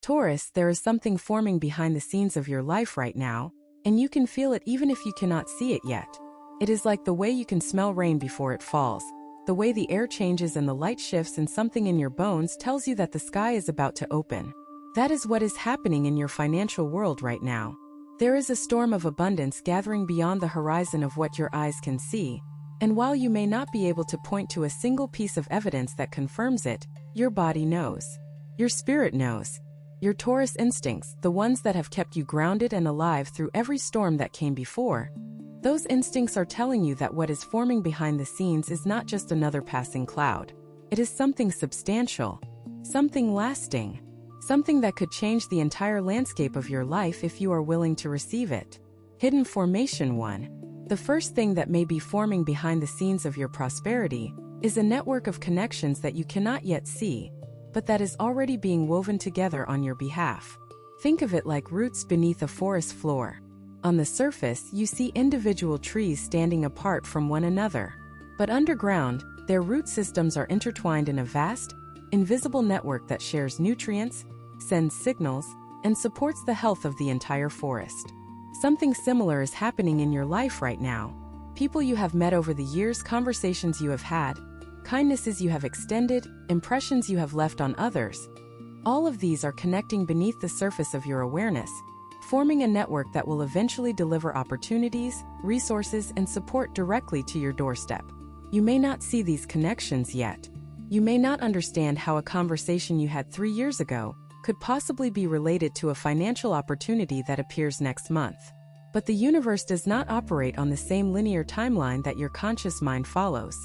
Taurus, there is something forming behind the scenes of your life right now, and you can feel it even if you cannot see it yet. It is like the way you can smell rain before it falls, the way the air changes and the light shifts and something in your bones tells you that the sky is about to open. That is what is happening in your financial world right now. There is a storm of abundance gathering beyond the horizon of what your eyes can see, and while you may not be able to point to a single piece of evidence that confirms it, your body knows. Your spirit knows. Your Taurus instincts, the ones that have kept you grounded and alive through every storm that came before, those instincts are telling you that what is forming behind the scenes is not just another passing cloud. It is something substantial, something lasting, something that could change the entire landscape of your life if you are willing to receive it. Hidden Formation 1. The first thing that may be forming behind the scenes of your prosperity is a network of connections that you cannot yet see, but that is already being woven together on your behalf. Think of it like roots beneath a forest floor. On the surface, you see individual trees standing apart from one another. But underground, their root systems are intertwined in a vast, invisible network that shares nutrients, sends signals, and supports the health of the entire forest. Something similar is happening in your life right now. People you have met over the years, conversations you have had, kindnesses you have extended, impressions you have left on others. All of these are connecting beneath the surface of your awareness, forming a network that will eventually deliver opportunities, resources, and support directly to your doorstep. You may not see these connections yet. You may not understand how a conversation you had 3 years ago could possibly be related to a financial opportunity that appears next month. But the universe does not operate on the same linear timeline that your conscious mind follows.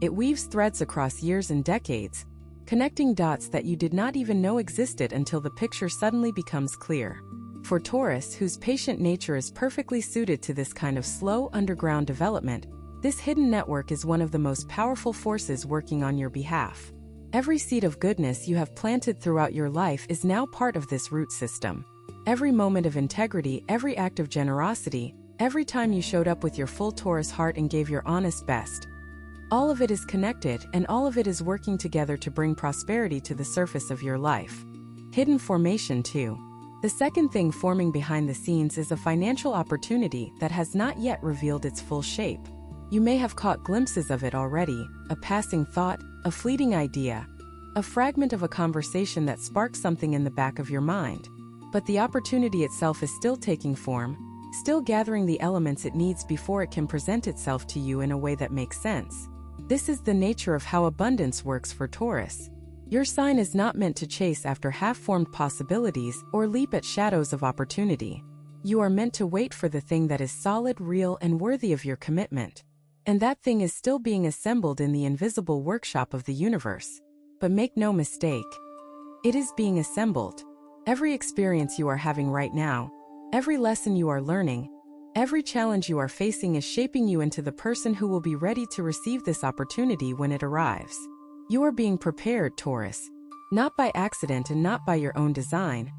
It weaves threads across years and decades, connecting dots that you did not even know existed until the picture suddenly becomes clear. For Taurus, whose patient nature is perfectly suited to this kind of slow underground development, this hidden network is one of the most powerful forces working on your behalf. Every seed of goodness you have planted throughout your life is now part of this root system. Every moment of integrity, every act of generosity, every time you showed up with your full Taurus heart and gave your honest best. All of it is connected, and all of it is working together to bring prosperity to the surface of your life. Hidden Formation 2. The second thing forming behind the scenes is a financial opportunity that has not yet revealed its full shape. You may have caught glimpses of it already, a passing thought, a fleeting idea, a fragment of a conversation that sparks something in the back of your mind. But the opportunity itself is still taking form, still gathering the elements it needs before it can present itself to you in a way that makes sense. This is the nature of how abundance works for Taurus. Your sign is not meant to chase after half-formed possibilities or leap at shadows of opportunity. You are meant to wait for the thing that is solid, real, and worthy of your commitment. And that thing is still being assembled in the invisible workshop of the universe. But make no mistake, it is being assembled. Every experience you are having right now, every lesson you are learning, every challenge you are facing is shaping you into the person who will be ready to receive this opportunity when it arrives. You are being prepared, Taurus, not by accident and not by your own design,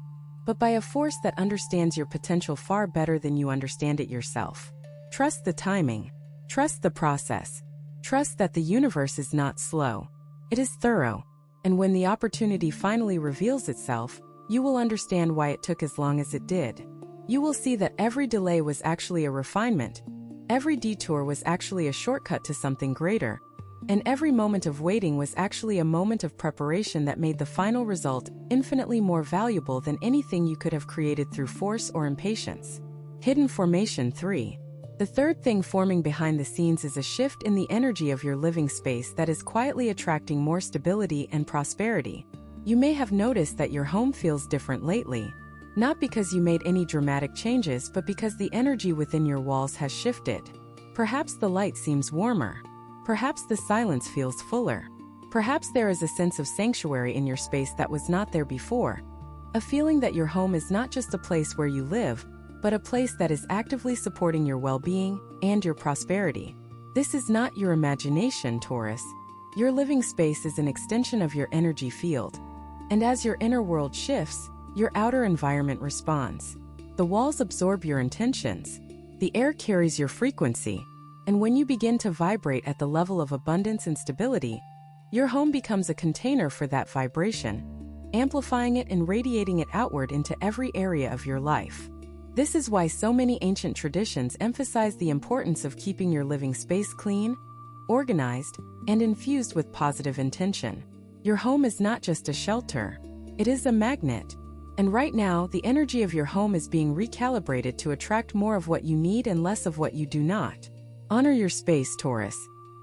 but by a force that understands your potential far better than you understand it yourself. Trust the timing. Trust the process. Trust that the universe is not slow. It is thorough. And when the opportunity finally reveals itself, you will understand why it took as long as it did. You will see that every delay was actually a refinement. Every detour was actually a shortcut to something greater. And every moment of waiting was actually a moment of preparation that made the final result infinitely more valuable than anything you could have created through force or impatience. Hidden Formation 3. The third thing forming behind the scenes is a shift in the energy of your living space that is quietly attracting more stability and prosperity. You may have noticed that your home feels different lately, not because you made any dramatic changes, but because the energy within your walls has shifted. Perhaps the light seems warmer. Perhaps the silence feels fuller. Perhaps there is a sense of sanctuary in your space that was not there before. A feeling that your home is not just a place where you live, but a place that is actively supporting your well-being and your prosperity. This is not your imagination, Taurus. Your living space is an extension of your energy field. And as your inner world shifts, your outer environment responds. The walls absorb your intentions. The air carries your frequency. And when you begin to vibrate at the level of abundance and stability, your home becomes a container for that vibration. amplifying it and radiating it outward into every area of your life. This is why so many ancient traditions emphasize the importance of keeping your living space clean, organized, and infused with positive intention. Your home is not just a shelter, it is a magnet. And right now, the energy of your home is being recalibrated to attract more of what you need and less of what you do not. Honor your space, Taurus.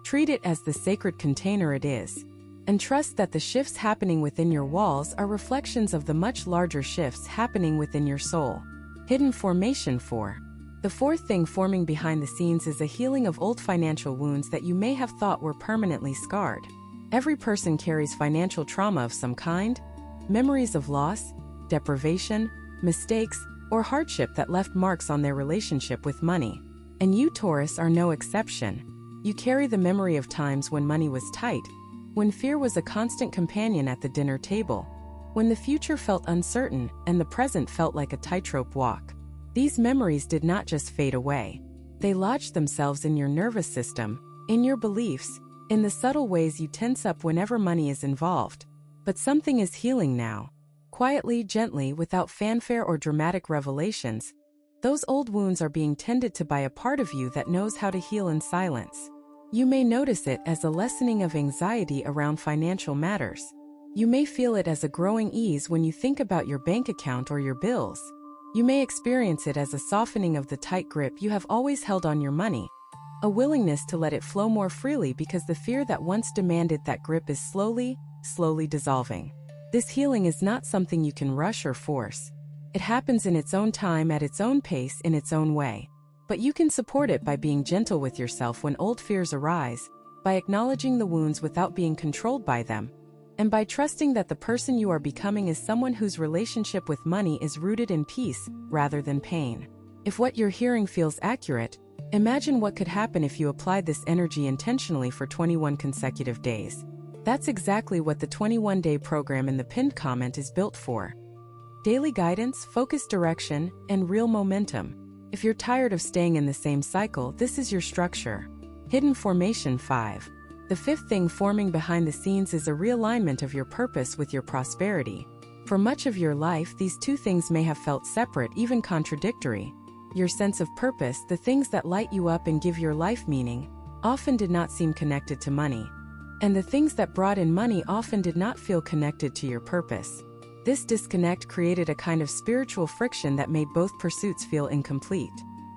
Treat it as the sacred container it is. And trust that the shifts happening within your walls are reflections of the much larger shifts happening within your soul. Hidden Formation 4. The fourth thing forming behind the scenes is a healing of old financial wounds that you may have thought were permanently scarred. Every person carries financial trauma of some kind, memories of loss, deprivation, mistakes, or hardship that left marks on their relationship with money. And you, Taurus, are no exception. You carry the memory of times when money was tight, when fear was a constant companion at the dinner table, when the future felt uncertain and the present felt like a tightrope walk. These memories did not just fade away. They lodged themselves in your nervous system, in your beliefs, in the subtle ways you tense up whenever money is involved. But something is healing now. Quietly, gently, without fanfare or dramatic revelations, those old wounds are being tended to by a part of you that knows how to heal in silence. You may notice it as a lessening of anxiety around financial matters. You may feel it as a growing ease when you think about your bank account or your bills. You may experience it as a softening of the tight grip you have always held on your money, a willingness to let it flow more freely because the fear that once demanded that grip is slowly dissolving. This healing is not something you can rush or force. It happens in its own time, at its own pace, in its own way. But you can support it by being gentle with yourself when old fears arise, by acknowledging the wounds without being controlled by them, and by trusting that the person you are becoming is someone whose relationship with money is rooted in peace rather than pain. If what you're hearing feels accurate, imagine what could happen if you applied this energy intentionally for 21 consecutive days. That's exactly what the 21-day program in the pinned comment is built for. Daily guidance, focused direction, and real momentum. If you're tired of staying in the same cycle, this is your structure. Hidden Formation 5. The fifth thing forming behind the scenes is a realignment of your purpose with your prosperity. For much of your life, these two things may have felt separate, even contradictory. Your sense of purpose, the things that light you up and give your life meaning, often did not seem connected to money. And the things that brought in money often did not feel connected to your purpose. This disconnect created a kind of spiritual friction that made both pursuits feel incomplete.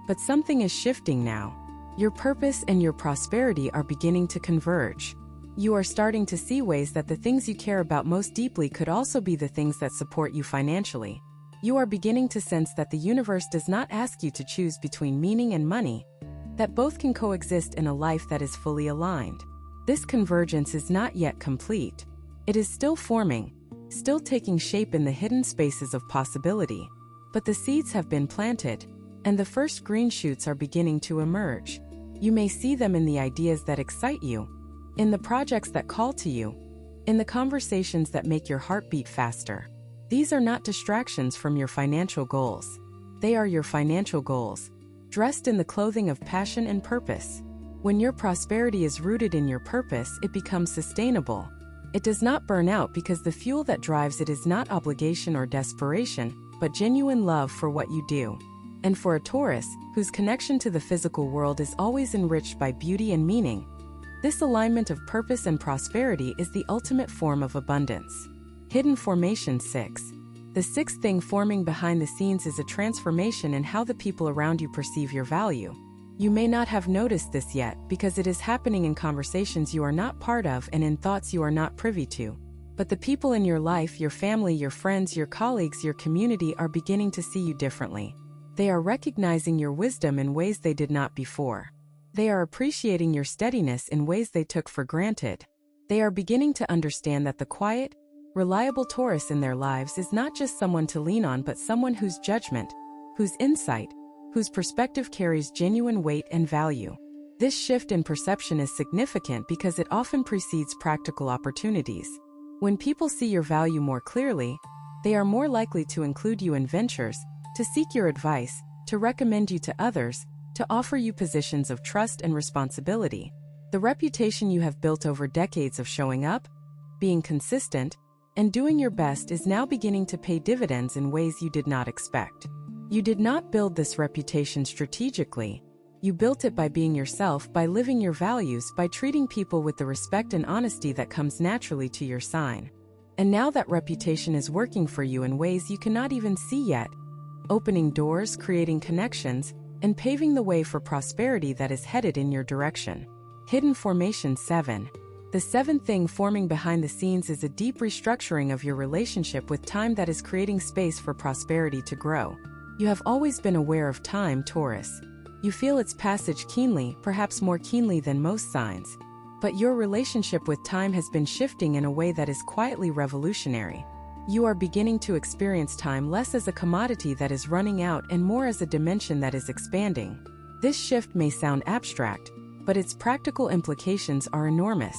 But something is shifting now. Your purpose and your prosperity are beginning to converge. You are starting to see ways that the things you care about most deeply could also be the things that support you financially. You are beginning to sense that the universe does not ask you to choose between meaning and money, that both can coexist in a life that is fully aligned. This convergence is not yet complete. It is still forming, still taking shape in the hidden spaces of possibility. But the seeds have been planted, and the first green shoots are beginning to emerge. You may see them in the ideas that excite you, in the projects that call to you, in the conversations that make your heart beat faster. These are not distractions from your financial goals. They are your financial goals, dressed in the clothing of passion and purpose. When your prosperity is rooted in your purpose, it becomes sustainable. It does not burn out because the fuel that drives it is not obligation or desperation, but genuine love for what you do. And for a Taurus, whose connection to the physical world is always enriched by beauty and meaning, this alignment of purpose and prosperity is the ultimate form of abundance. Hidden Formation 6. The sixth thing forming behind the scenes is a transformation in how the people around you perceive your value. You may not have noticed this yet because it is happening in conversations you are not part of and in thoughts you are not privy to. But the people in your life, your family, your friends, your colleagues, your community are beginning to see you differently. They are recognizing your wisdom in ways they did not before. They are appreciating your steadiness in ways they took for granted. They are beginning to understand that the quiet, reliable Taurus in their lives is not just someone to lean on but someone whose judgment, whose insight, whose perspective carries genuine weight and value. This shift in perception is significant because it often precedes practical opportunities. When people see your value more clearly, they are more likely to include you in ventures, to seek your advice, to recommend you to others, to offer you positions of trust and responsibility. The reputation you have built over decades of showing up, being consistent, and doing your best is now beginning to pay dividends in ways you did not expect. You did not build this reputation strategically. You built it by being yourself, by living your values, by treating people with the respect and honesty that comes naturally to your sign. And now that reputation is working for you in ways you cannot even see yet, opening doors, creating connections, and paving the way for prosperity that is headed in your direction. Hidden Formation 7. The seventh thing forming behind the scenes is a deep restructuring of your relationship with time that is creating space for prosperity to grow. You have always been aware of time, Taurus. You feel its passage keenly, perhaps more keenly than most signs. But your relationship with time has been shifting in a way that is quietly revolutionary. You are beginning to experience time less as a commodity that is running out and more as a dimension that is expanding. This shift may sound abstract, but its practical implications are enormous.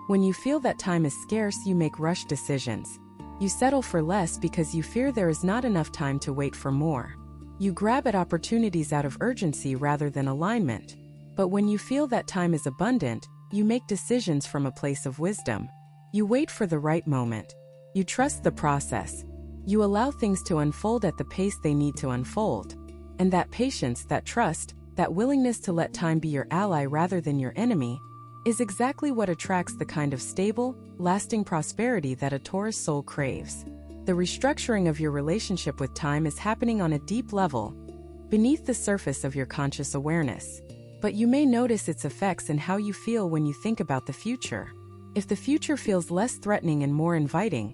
When you feel that time is scarce, you make rushed decisions. You settle for less because you fear there is not enough time to wait for more. You grab at opportunities out of urgency rather than alignment. But when you feel that time is abundant, you make decisions from a place of wisdom. You wait for the right moment. You trust the process. You allow things to unfold at the pace they need to unfold. And that patience, that trust, that willingness to let time be your ally rather than your enemy, is exactly what attracts the kind of stable, lasting prosperity that a Taurus soul craves. The restructuring of your relationship with time is happening on a deep level, beneath the surface of your conscious awareness. But you may notice its effects in how you feel when you think about the future. If the future feels less threatening and more inviting,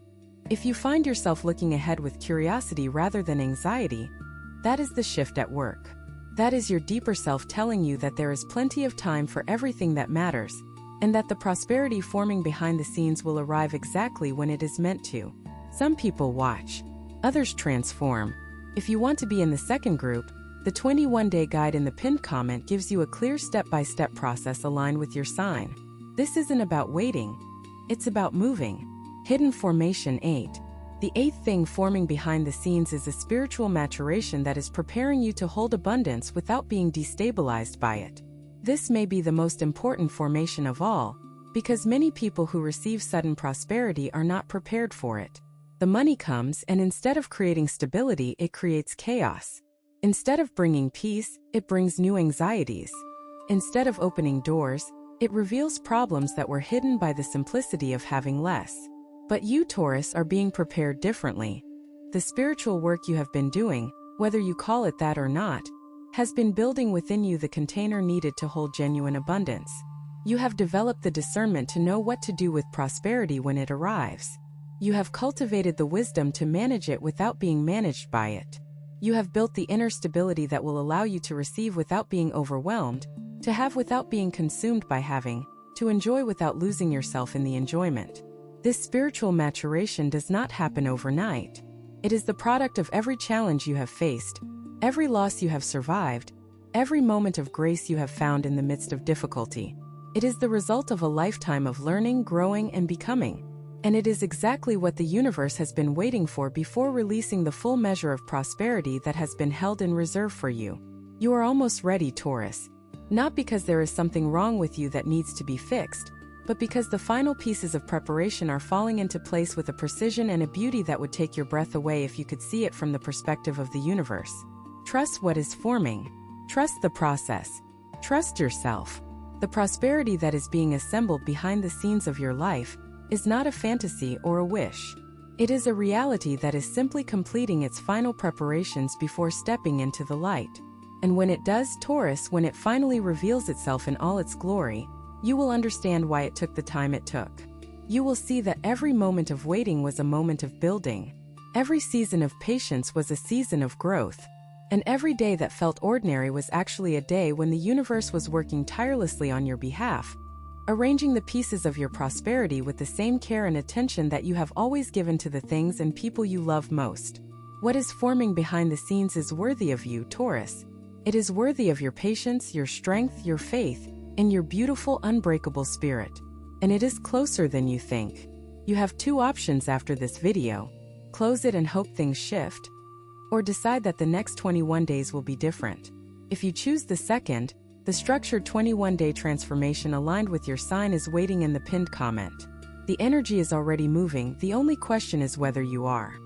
if you find yourself looking ahead with curiosity rather than anxiety, that is the shift at work. That is your deeper self telling you that there is plenty of time for everything that matters, and that the prosperity forming behind the scenes will arrive exactly when it is meant to. Some people watch, others transform. If you want to be in the second group, the 21-day guide in the pinned comment gives you a clear step-by-step process aligned with your sign. This isn't about waiting, it's about moving. Hidden Formation 8. The eighth thing forming behind the scenes is a spiritual maturation that is preparing you to hold abundance without being destabilized by it. This may be the most important formation of all, because many people who receive sudden prosperity are not prepared for it. The money comes, and instead of creating stability, it creates chaos. Instead of bringing peace, it brings new anxieties. Instead of opening doors, it reveals problems that were hidden by the simplicity of having less. But you, Taurus, are being prepared differently. The spiritual work you have been doing, whether you call it that or not, has been building within you the container needed to hold genuine abundance. You have developed the discernment to know what to do with prosperity when it arrives. You have cultivated the wisdom to manage it without being managed by it. You have built the inner stability that will allow you to receive without being overwhelmed, to have without being consumed by having, to enjoy without losing yourself in the enjoyment. This spiritual maturation does not happen overnight. It is the product of every challenge you have faced, every loss you have survived, every moment of grace you have found in the midst of difficulty. It is the result of a lifetime of learning, growing, and becoming. And it is exactly what the universe has been waiting for before releasing the full measure of prosperity that has been held in reserve for you. You are almost ready, Taurus. Not because there is something wrong with you that needs to be fixed, but because the final pieces of preparation are falling into place with a precision and a beauty that would take your breath away if you could see it from the perspective of the universe. Trust what is forming. Trust the process. Trust yourself. The prosperity that is being assembled behind the scenes of your life is not a fantasy or a wish. It is a reality that is simply completing its final preparations before stepping into the light. And when it does, Taurus, when it finally reveals itself in all its glory, you will understand why it took the time it took. You will see that every moment of waiting was a moment of building. Every season of patience was a season of growth. And every day that felt ordinary was actually a day when the universe was working tirelessly on your behalf, arranging the pieces of your prosperity with the same care and attention that you have always given to the things and people you love most. What is forming behind the scenes is worthy of you, Taurus. It is worthy of your patience, your strength, your faith, and your beautiful, unbreakable spirit. And it is closer than you think. You have two options after this video: close it and hope things shift, or decide that the next 21 days will be different. If you choose the second, the structured 21-day transformation aligned with your sign is waiting in the pinned comment. The energy is already moving, the only question is whether you are.